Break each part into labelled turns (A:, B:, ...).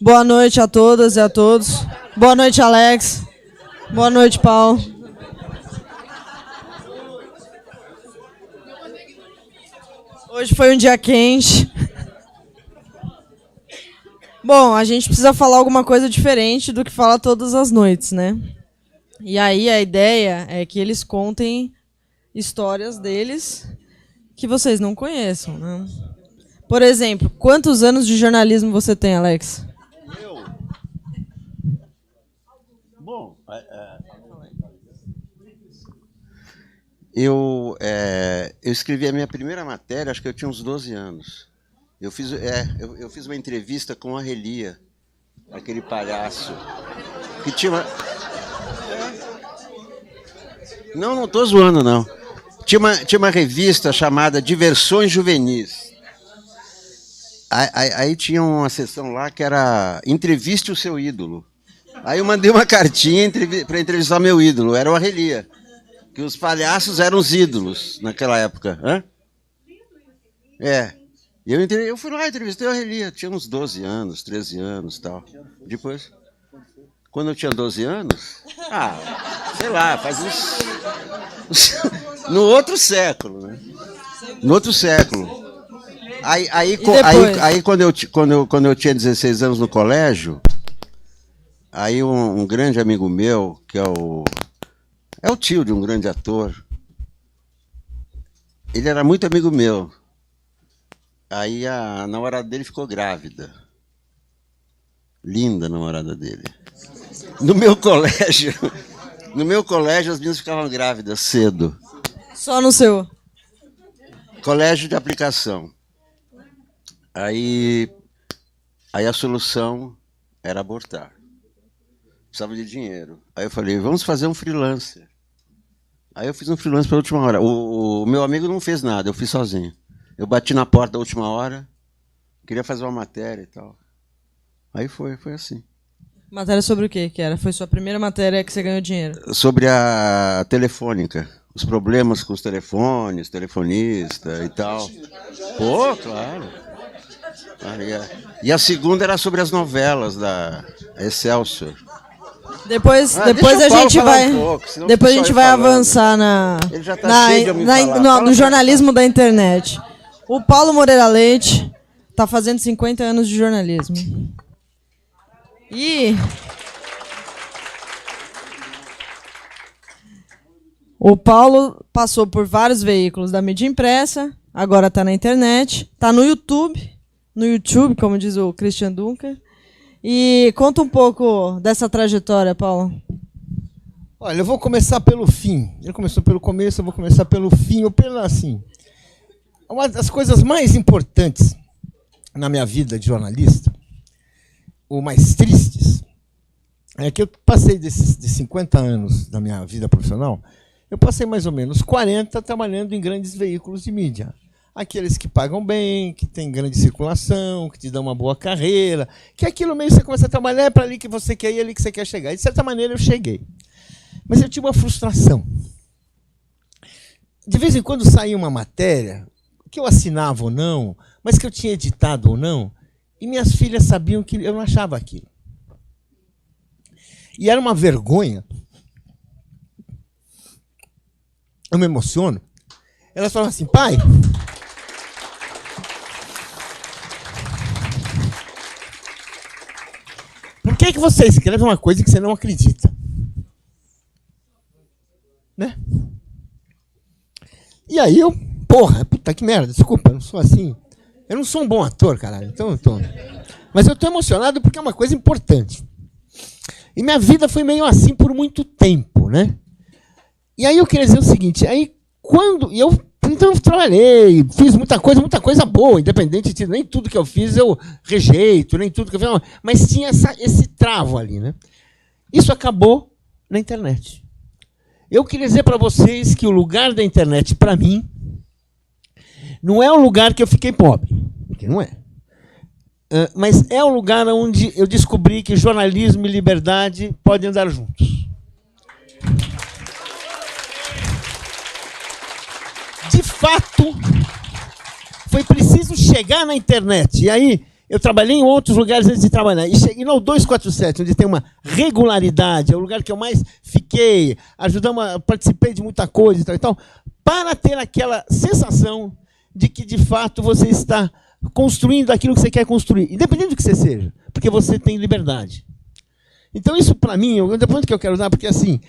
A: Boa noite a todas e a todos. Boa noite, Alex. Boa noite, Paulo. Hoje foi um dia quente. Bom, a gente precisa falar alguma coisa diferente do que fala todas as noites, né? E aí a ideia é que eles contem histórias deles que vocês não conheçam, né? Por exemplo, quantos anos de jornalismo você tem, Alex?
B: Bom, eu escrevi a minha primeira matéria, acho que eu tinha uns 12 anos. Eu fiz uma entrevista com a Relia, aquele palhaço, que tinha uma... Não estou zoando, não. Tinha uma revista chamada Diversões Juvenis. Aí tinha uma seção lá que era Entreviste o Seu Ídolo. Aí eu mandei uma cartinha para entrevistar meu ídolo, era o Arrelia, que os palhaços eram os ídolos naquela época. Hã? Eu fui lá, entrevistei o Arrelia, tinha uns 12 anos, 13 anos e tal. Depois, quando eu tinha 12 anos, sei lá, faz uns... no outro século, né? No outro século. Aí quando eu tinha 16 anos no colégio, aí um grande amigo meu, que é o tio de um grande ator, ele era muito amigo meu. Aí a namorada dele ficou grávida. Linda a namorada dele. No meu colégio as meninas ficavam grávidas cedo.
A: Só no seu?
B: Colégio de aplicação. Aí a solução era abortar. Precisava de dinheiro. Aí eu falei, vamos fazer um freelancer. Aí eu fiz um freelancer pela última hora. O meu amigo não fez nada, eu fiz sozinho. Eu bati na porta da última hora, queria fazer uma matéria e tal. Aí foi assim.
A: Matéria sobre o quê que era? Foi sua primeira matéria que você ganhou dinheiro?
B: Sobre a telefônica. Os problemas com os telefones, telefonista e tal. Pô, claro. E a segunda era sobre as novelas da Excelsior.
A: Depois a gente vai avançar no jornalismo da internet. O Paulo Moreira Leite está fazendo 50 anos de jornalismo. E o Paulo passou por vários veículos da mídia impressa, agora está na internet, está no YouTube, como diz o Christian Dunker. E conta um pouco dessa trajetória, Paulo.
C: Olha, eu vou começar pelo fim. Ele começou pelo começo, eu vou começar pelo fim, ou pelo assim. Uma das coisas mais importantes na minha vida de jornalista, ou mais tristes, é que eu passei de 50 anos da minha vida profissional, eu passei mais ou menos 40 trabalhando em grandes veículos de mídia. Aqueles que pagam bem, que têm grande circulação, que te dão uma boa carreira, que aquilo mesmo você começa a trabalhar, é para ali que você quer ir, é ali que você quer chegar. E, de certa maneira, eu cheguei. Mas eu tinha uma frustração. De vez em quando saía uma matéria, que eu assinava ou não, mas que eu tinha editado ou não, e minhas filhas sabiam que eu não achava aquilo. E era uma vergonha. Eu me emociono. Elas falavam assim, pai... Por que você escreve uma coisa que você não acredita? Né? E aí eu, puta que merda, desculpa, eu não sou assim. Eu não sou um bom ator, caralho. Mas eu estou emocionado porque é uma coisa importante. E minha vida foi meio assim por muito tempo, né? E aí eu queria dizer o seguinte, então eu trabalhei, fiz muita coisa boa, independente de nem tudo que eu fiz eu rejeito, nem tudo que eu fiz, mas tinha esse travo ali, né? Isso acabou na internet. Eu queria dizer para vocês que o lugar da internet, para mim, não é um lugar que eu fiquei pobre, porque não é. Mas é um lugar onde eu descobri que jornalismo e liberdade podem andar juntos. De fato, foi preciso chegar na internet. E aí Eu trabalhei em outros lugares antes de trabalhar. E cheguei no 247, onde tem uma regularidade, é o lugar que eu mais fiquei, participei de muita coisa e tal, então, para ter aquela sensação de que, de fato, você está construindo aquilo que você quer construir, independente do que você seja, porque você tem liberdade. Então, isso, para mim, é o depoimento que eu quero dar, porque, assim,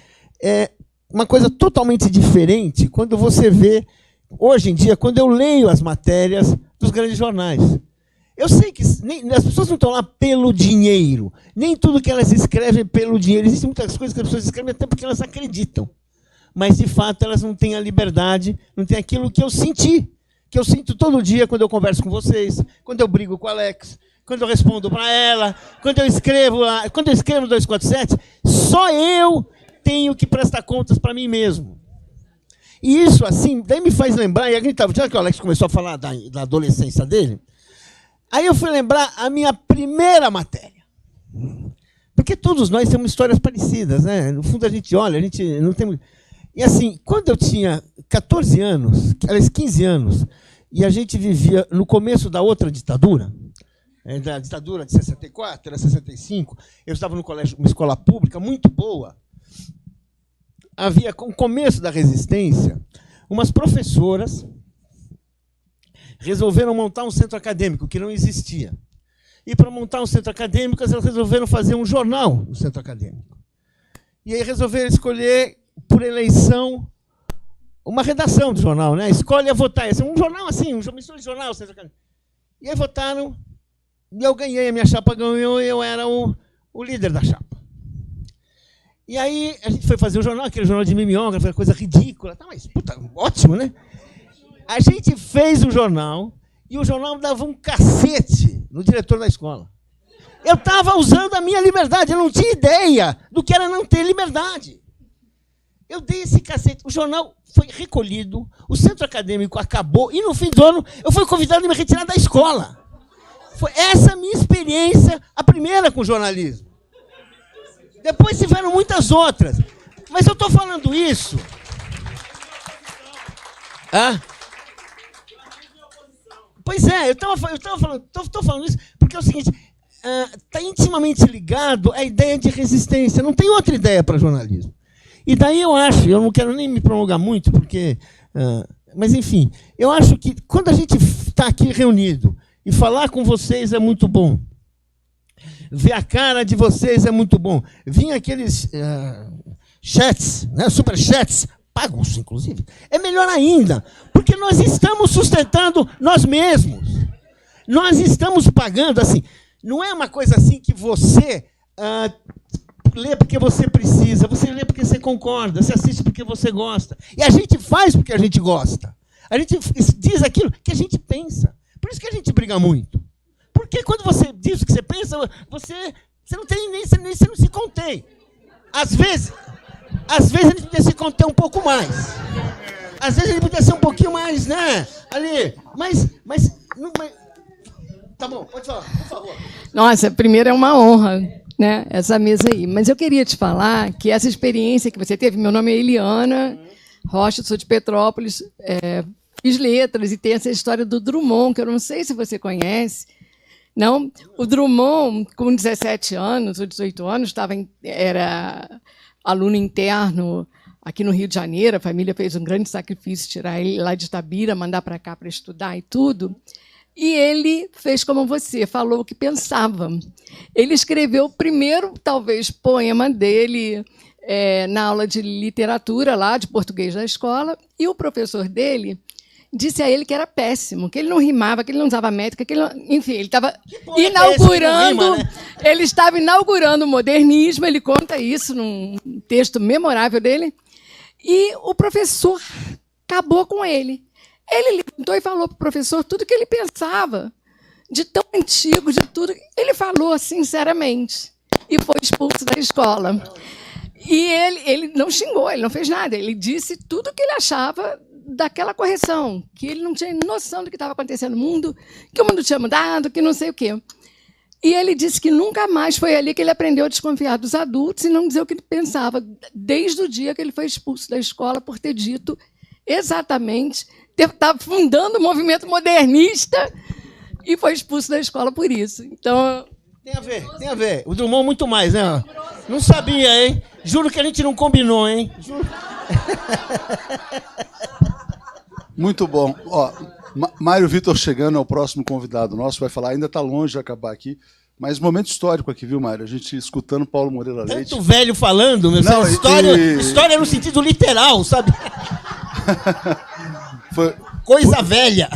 C: é uma coisa totalmente diferente quando você vê, hoje em dia, quando eu leio as matérias dos grandes jornais. Eu sei que as pessoas não estão lá pelo dinheiro, nem tudo que elas escrevem é pelo dinheiro. Existem muitas coisas que as pessoas escrevem até porque elas acreditam. Mas, de fato, elas não têm a liberdade, não têm aquilo que eu senti, que eu sinto todo dia quando eu converso com vocês, quando eu brigo com o Alex, quando eu respondo para ela, quando eu escrevo no 247, só eu tenho que prestar contas para mim mesmo. E isso, assim, daí me faz lembrar, e a gente estava, já que o Alex começou a falar da adolescência dele, aí eu fui lembrar a minha primeira matéria. Porque todos nós temos histórias parecidas, né? No fundo, a gente olha, a gente não tem... E assim, quando eu tinha 14 anos, aliás, 15 anos, e a gente vivia no começo da outra ditadura, da ditadura de 64, era 65, eu estava no colégio, uma escola pública muito boa. Havia, com o começo da resistência, umas professoras resolveram montar um centro acadêmico que não existia. E, para montar um centro acadêmico, elas resolveram fazer um jornal no centro acadêmico. E aí resolveram escolher, por eleição, uma redação do jornal, né? Escolhe a votar. Esse é um jornal assim, uma mistura de jornal, centro acadêmico. E aí votaram, e eu ganhei, a minha chapa ganhou, e eu era o líder da chapa. E aí a gente foi fazer o jornal, aquele jornal de mimeógrafo, coisa ridícula. Tá, mas, puta, ótimo, né? A gente fez o jornal, e o jornal dava um cacete no diretor da escola. Eu estava usando a minha liberdade, eu não tinha ideia do que era não ter liberdade. Eu dei esse cacete. O jornal foi recolhido, o centro acadêmico acabou, e no fim do ano eu fui convidado a me retirar da escola. Foi essa a minha experiência, a primeira com jornalismo. Depois tiveram muitas outras. Mas eu estou falando isso... Pois é, eu estou falando isso porque é o seguinte, está intimamente ligado à ideia de resistência. Não tem outra ideia para jornalismo. E daí eu acho, eu não quero nem me prolongar muito, porque, mas enfim, eu acho que quando a gente está aqui reunido e falar com vocês é muito bom. Ver a cara de vocês é muito bom. Vir aqueles chats, né, superchats, pagos, inclusive, é melhor ainda, porque nós estamos sustentando nós mesmos. Nós estamos pagando, assim, não é uma coisa assim que você lê porque você precisa, você lê porque você concorda, você assiste porque você gosta. E a gente faz porque a gente gosta. A gente diz aquilo que a gente pensa. Por isso que a gente briga muito. Porque quando você diz o que você pensa, você não tem nem você não se contém. Às vezes a gente podia se conter um pouco mais. Às vezes ele podia ser um pouquinho mais, né? Ali. Mas tá bom, pode falar, por favor.
D: Nossa, primeiro é uma honra, né, essa mesa aí. Mas eu queria te falar que essa experiência que você teve, meu nome é Eliana Rocha, sou de Petrópolis, fiz letras e tem essa história do Drummond, que eu não sei se você conhece. Não, o Drummond, com 17 anos ou 18 anos, era aluno interno aqui no Rio de Janeiro. A família fez um grande sacrifício, tirar ele lá de Itabira, mandar para cá para estudar e tudo. E ele fez como você, falou o que pensava. Ele escreveu o primeiro, talvez, poema dele na aula de literatura, lá de português da escola, e o professor dele disse a ele que era péssimo, que ele não rimava, que ele não usava métrica, que ele não... Enfim, ele estava inaugurando, rima, né? Ele estava inaugurando o modernismo, ele conta isso num texto memorável dele, e o professor acabou com ele. Ele levantou e falou para o professor tudo que ele pensava, de tão antigo, de tudo. Ele falou sinceramente, e foi expulso da escola. E ele não xingou, ele não fez nada, ele disse tudo o que ele achava daquela correção, que ele não tinha noção do que estava acontecendo no mundo, que o mundo tinha mudado, que não sei o quê. E ele disse que nunca mais foi ali que ele aprendeu a desconfiar dos adultos e não dizer o que ele pensava, desde o dia que ele foi expulso da escola por ter dito exatamente, estava fundando o movimento modernista e foi expulso da escola por isso. Então...
C: Tem a ver, tem a ver. O Drummond muito mais, né? Não sabia, hein? Juro que a gente não combinou, hein? Juro.
E: Muito bom. Ó, Mário Vitor chegando é o próximo convidado nosso, vai falar, ainda está longe de acabar aqui, mas momento histórico aqui, viu, Mário? A gente escutando Paulo Moreira Leite.
C: Tanto velho falando, meu.
E: Não,
C: história no sentido literal, sabe? Coisa velha.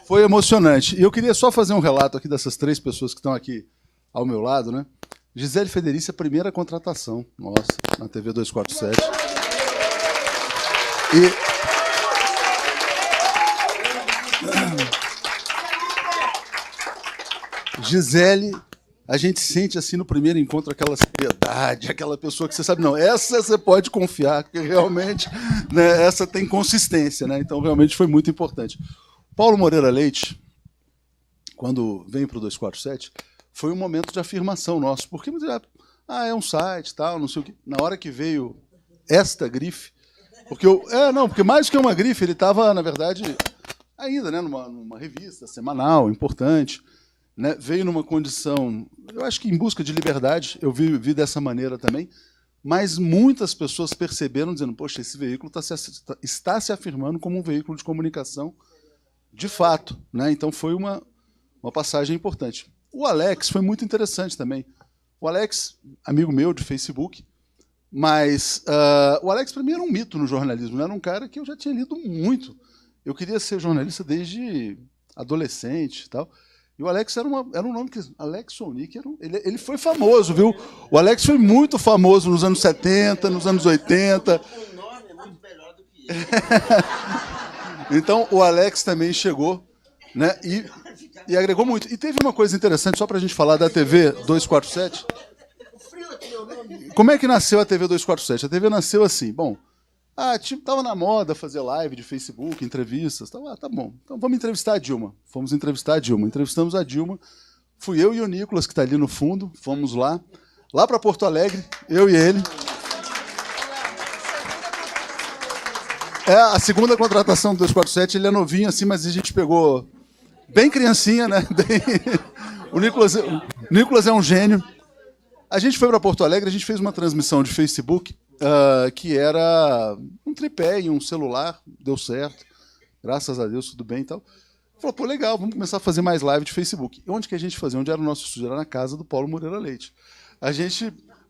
E: Foi emocionante. E eu queria só fazer um relato aqui dessas 3 pessoas que estão aqui ao meu lado, né? Gisele Federici, a primeira contratação nossa na TV 247. Gisele, a gente sente assim no primeiro encontro aquela seriedade, aquela pessoa que você sabe, não, essa você pode confiar, porque realmente, né, essa tem consistência, né? Então realmente foi muito importante. Paulo Moreira Leite, quando veio para o 247, foi um momento de afirmação nosso, porque é um site, tal, não sei o quê. Na hora que veio esta grife, porque porque mais do que uma grife, ele estava, na verdade, ainda, né, numa revista semanal, importante, né, veio numa condição, eu acho que em busca de liberdade, eu vi dessa maneira também, mas muitas pessoas perceberam, dizendo, poxa, esse veículo está se afirmando como um veículo de comunicação de fato, né? Então foi uma passagem importante. O Alex foi muito interessante também. O Alex, amigo meu de Facebook, mas o Alex para mim era um mito no jornalismo, era um cara que eu já tinha lido muito. Eu queria ser jornalista desde adolescente e tal. E o Alex era um nome que... Alex Sonic, ele foi famoso, viu? O Alex foi muito famoso nos anos 70, nos anos 80.
B: O nome é muito melhor do que ele.
E: Então, o Alex também chegou, né, e agregou muito. E teve uma coisa interessante, só para a gente falar da TV 247. Como é que nasceu a TV 247? A TV nasceu assim, bom, estava na moda fazer live de Facebook, entrevistas, tá bom, então vamos entrevistar a Dilma. Fomos entrevistar a Dilma, entrevistamos a Dilma, fui eu e o Nicolas, que está ali no fundo, fomos lá para Porto Alegre, eu e ele. É a segunda contratação do 247, ele é novinho assim, mas a gente pegou bem criancinha, né? O Nicolas é um gênio. A gente foi para Porto Alegre, a gente fez uma transmissão de Facebook que era um tripé e um celular, deu certo, graças a Deus, tudo bem e tal. Falou, pô, legal, vamos começar a fazer mais live de Facebook. E onde que a gente fazia? Onde era o nosso estúdio? Era na casa do Paulo Moreira Leite.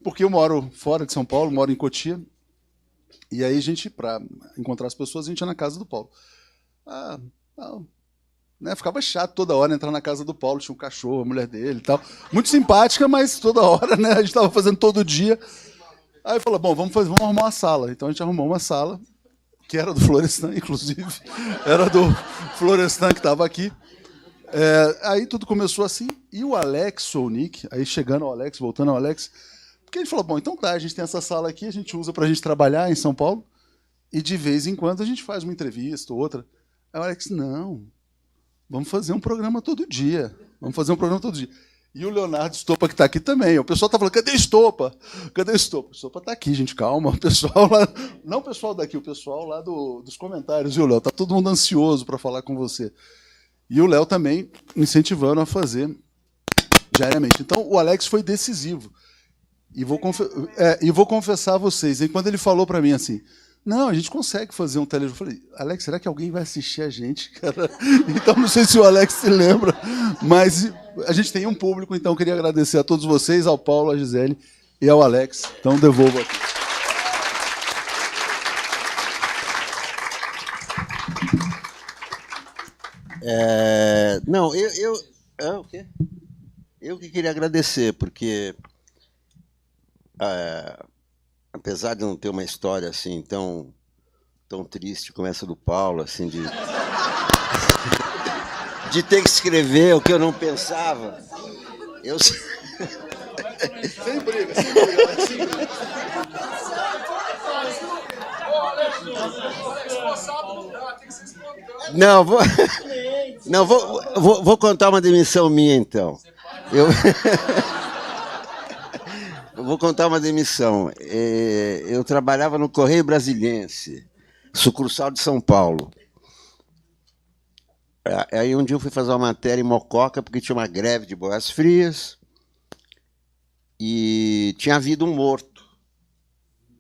E: Porque eu moro fora de São Paulo, moro em Cotia, e aí para encontrar as pessoas, a gente ia na casa do Paulo. Né, ficava chato toda hora entrar na casa do Paulo, tinha um cachorro, a mulher dele e tal. Muito simpática, mas toda hora, né? A gente estava fazendo todo dia. Aí falou, bom, vamos arrumar uma sala. Então a gente arrumou uma sala, que era do Florestan, inclusive. Era do Florestan que estava aqui. Aí tudo começou assim. E o Alex Sonic, aí chegando ao Alex, voltando ao Alex, porque ele falou, bom, então tá, a gente tem essa sala aqui, a gente usa para a gente trabalhar em São Paulo, e de vez em quando a gente faz uma entrevista ou outra. Aí o Alex, não, vamos fazer um programa todo dia. E o Leonardo Estopa, que está aqui também. O pessoal está falando, cadê Estopa? O Estopa está aqui, gente, calma. O pessoal lá, não o pessoal daqui, o pessoal lá dos comentários, viu, Léo? Está todo mundo ansioso para falar com você. E o Léo também incentivando a fazer diariamente. Então, o Alex foi decisivo. E vou confessar a vocês, e quando ele falou para mim assim, não, a gente consegue fazer um telejornal. Eu falei, Alex, será que alguém vai assistir a gente, cara? Então, não sei se o Alex se lembra, mas a gente tem um público, então eu queria agradecer a todos vocês, ao Paulo, à Gisele e ao Alex. Então, devolvo aqui.
B: Não, o quê? Eu que queria agradecer, porque apesar de não ter uma história assim tão triste como essa do Paulo, assim, de ter que escrever o que eu não pensava,
E: Sem briga.
B: Não, vou contar uma demissão minha, então. Eu vou contar uma demissão. Eu trabalhava no Correio Brasiliense, sucursal de São Paulo. Aí um dia eu fui fazer uma matéria em Mococa, porque tinha uma greve de boias frias, e tinha havido um morto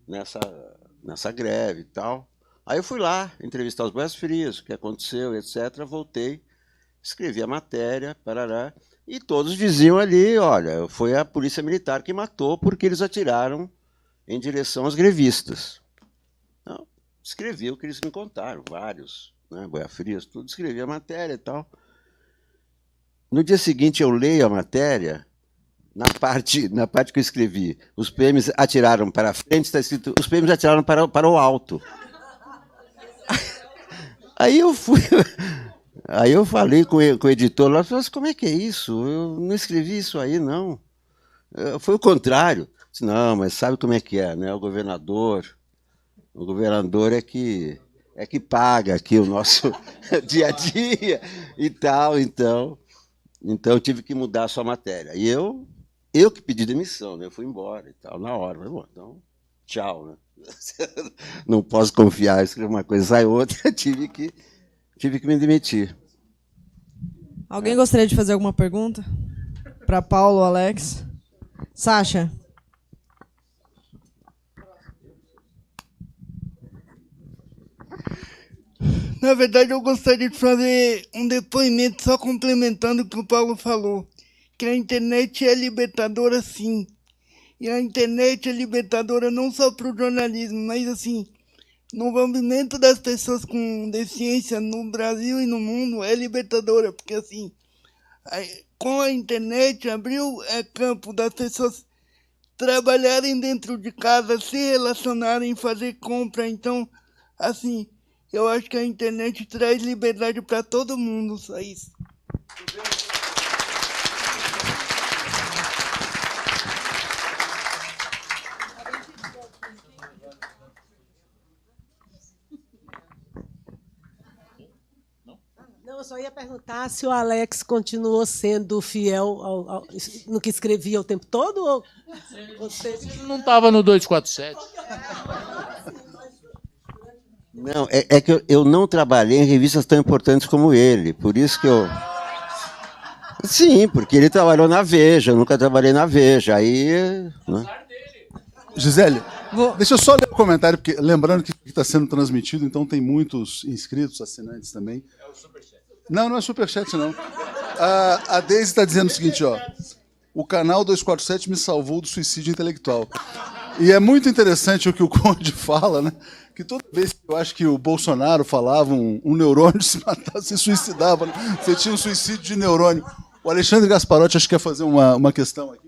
B: nessa greve e tal. Aí eu fui lá entrevistar os boias frias, o que aconteceu, etc. Voltei, escrevi a matéria, parará, e todos diziam ali, olha, foi a polícia militar que matou porque eles atiraram em direção aos grevistas. Então, escrevi o que eles me contaram, vários, né, boias frias, tudo, escrevi a matéria e tal. No dia seguinte eu leio a matéria, na parte que eu escrevi, os PMs atiraram para a frente, está escrito, os PMs atiraram para o alto. Aí eu falei com o editor lá, falei, como é que é isso? Eu não escrevi isso aí, não. Foi o contrário. Disse, não, mas sabe como é que é, né? O governador é que paga aqui o nosso dia a dia e tal, então eu tive que mudar a sua matéria. E eu que pedi demissão, né? Eu fui embora e tal, na hora. Falei, bom, então, tchau, né? Não posso confiar, escrever uma coisa, sai outra, tive que me demitir.
A: Alguém gostaria de fazer alguma pergunta? Para Paulo ou Alex? Sasha?
F: Na verdade, eu gostaria de fazer um depoimento só complementando o que o Paulo falou, que a internet é libertadora, sim. E a internet é libertadora não só para o jornalismo, mas assim, no movimento das pessoas com deficiência no Brasil e no mundo é libertadora, porque assim, com a internet abriu campo das pessoas trabalharem dentro de casa, se relacionarem, fazer compra. Então, assim, eu acho que a internet traz liberdade para todo mundo, só isso.
G: Não, eu só ia perguntar se o Alex continuou sendo fiel no que escrevia o tempo todo, ou você
H: não estava no 247?
B: Não, é que eu não trabalhei em revistas tão importantes como ele, por isso que eu... Sim, porque ele trabalhou na Veja, eu nunca trabalhei na Veja, aí... Né?
E: Gisele, deixa eu só ler o comentário, porque lembrando que está sendo transmitido, então tem muitos inscritos, assinantes também. É o Superchat. Não é Superchat, não. A Deise está dizendo o seguinte, ó. O canal 247 me salvou do suicídio intelectual. E é muito interessante o que o Conde fala, né? Que toda vez que eu acho que o Bolsonaro falava um neurônio se matava, se suicidava, né? Você tinha um suicídio de neurônio. O Alexandre Gasparotti acho que quer fazer uma questão aqui.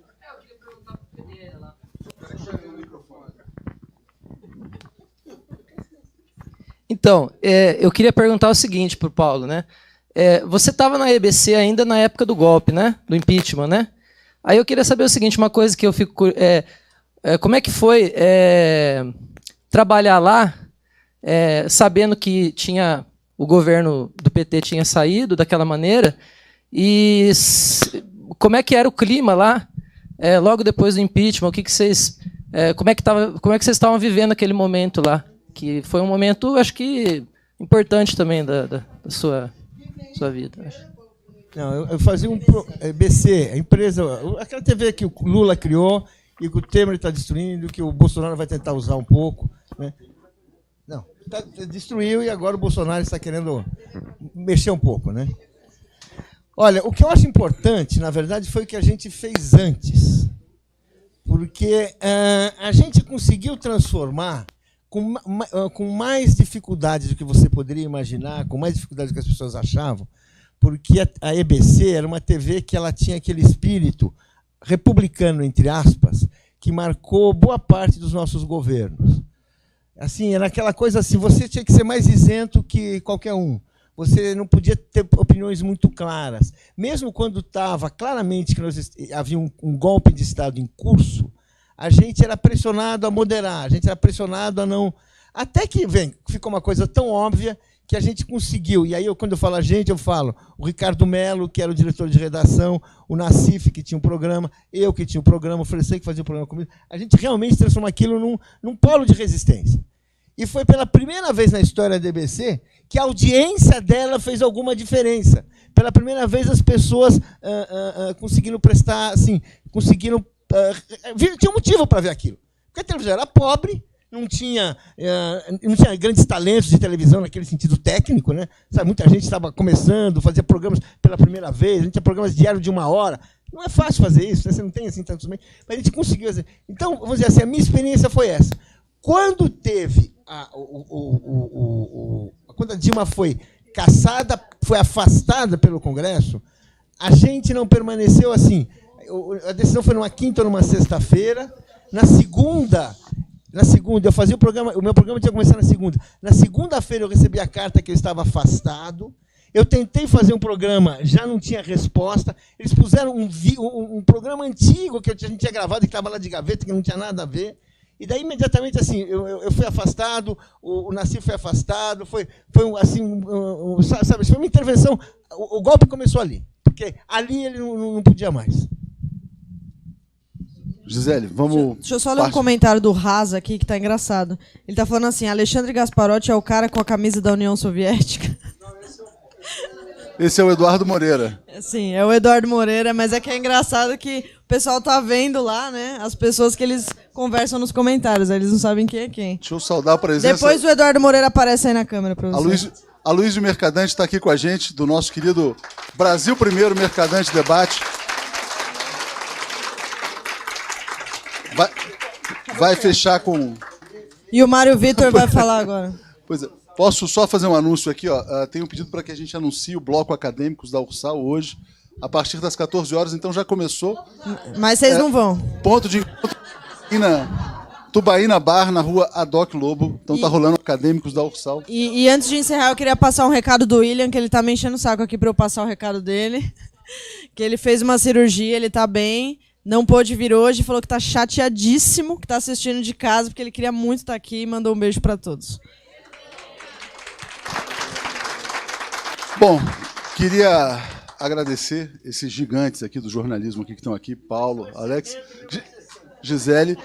I: Então, eu queria perguntar o seguinte para o Paulo, né? Você estava na EBC ainda na época do golpe, né? Do impeachment, né? Aí eu queria saber o seguinte, uma coisa que eu fico... como é que foi trabalhar lá, sabendo que o governo do PT tinha saído daquela maneira, e como é que era o clima lá, logo depois do impeachment? O que vocês... como é que vocês estavam vivendo aquele momento lá? Que foi um momento, acho que, importante também da sua vida. Acho.
C: Não, eu fazia um BC, a empresa, aquela TV que o Lula criou e que o Temer está destruindo, que o Bolsonaro vai tentar usar um pouco, né? Não, destruiu e agora o Bolsonaro está querendo mexer um pouco, né? Olha, o que eu acho importante, na verdade, foi o que a gente fez antes, porque a gente conseguiu transformar com mais dificuldades do que você poderia imaginar, com mais dificuldades do que as pessoas achavam, porque a EBC era uma TV que ela tinha aquele espírito republicano, entre aspas, que marcou boa parte dos nossos governos. Assim, era aquela coisa assim, você tinha que ser mais isento que qualquer um. Você não podia ter opiniões muito claras. Mesmo quando estava claramente que havia um golpe de Estado em curso, a gente era pressionado a moderar, a gente era pressionado a não... Até que, ficou uma coisa tão óbvia que a gente conseguiu. E aí, quando eu falo a gente, eu falo o Ricardo Mello, que era o diretor de redação, o Nassif, que tinha um programa, eu que tinha um programa, o Freire que fazia um programa comigo. A gente realmente transformou aquilo num polo de resistência. E foi pela primeira vez na história da EBC que a audiência dela fez alguma diferença. Pela primeira vez as pessoas conseguiram prestar, assim, tinha motivo para ver aquilo. Porque a televisão era pobre, não tinha grandes talentos de televisão naquele sentido técnico, né? Sabe, muita gente estava começando, fazia programas pela primeira vez, a gente tinha programas diários de 1 hora. Não é fácil fazer isso, né? Você não tem assim tantos meios, mas a gente conseguiu fazer. Então, vamos dizer assim, a minha experiência foi essa. Quando teve quando a Dilma foi cassada, foi afastada pelo Congresso, a gente não permaneceu assim. A decisão foi numa quinta ou numa sexta-feira. Na segunda, eu fazia o meu programa tinha que começar na segunda. Na segunda-feira eu recebi a carta que eu estava afastado. Eu tentei fazer um programa, já não tinha resposta. Eles puseram um programa antigo que a gente tinha gravado, que estava lá de gaveta, que não tinha nada a ver. E daí, imediatamente, assim, eu fui afastado, o Nassif foi afastado, foi assim, sabe, foi uma intervenção. O golpe começou ali, porque ali ele não podia mais.
E: Gisele, vamos...
A: Deixa eu só ler um comentário do Raza aqui, que tá engraçado. Ele tá falando assim, Alexandre Gasparotti é o cara com a camisa da União Soviética.
E: Esse é o Eduardo Moreira.
A: Sim, é o Eduardo Moreira, mas é que é engraçado que o pessoal tá vendo lá, né, as pessoas que eles conversam nos comentários, eles não sabem quem é quem.
E: Deixa eu saudar a presença...
A: Depois o Eduardo Moreira aparece aí na câmera para você.
E: A Luísa Mercadante está aqui com a gente, do nosso querido Brasil Primeiro Mercadante Debate. Vai fechar com...
A: E o Mário Vitor vai falar agora.
E: Pois é. Posso só fazer um anúncio aqui? Tenho um pedido para que a gente anuncie o bloco Acadêmicos da Ursal hoje, a partir das 14 horas, então já começou.
A: Mas vocês não vão.
E: Ponto de encontro Tubaína Bar, na rua Adoc Lobo. Então tá rolando Acadêmicos da Ursal.
A: E antes de encerrar, eu queria passar um recado do William, que ele tá me enchendo o saco aqui para eu passar o recado dele. Que ele fez uma cirurgia, ele tá bem, não pôde vir hoje, falou que tá chateadíssimo, que tá assistindo de casa, porque ele queria muito estar aqui e mandou um beijo para todos.
E: Bom, queria agradecer esses gigantes aqui do jornalismo aqui que estão aqui, Paulo, Alex, Gisele.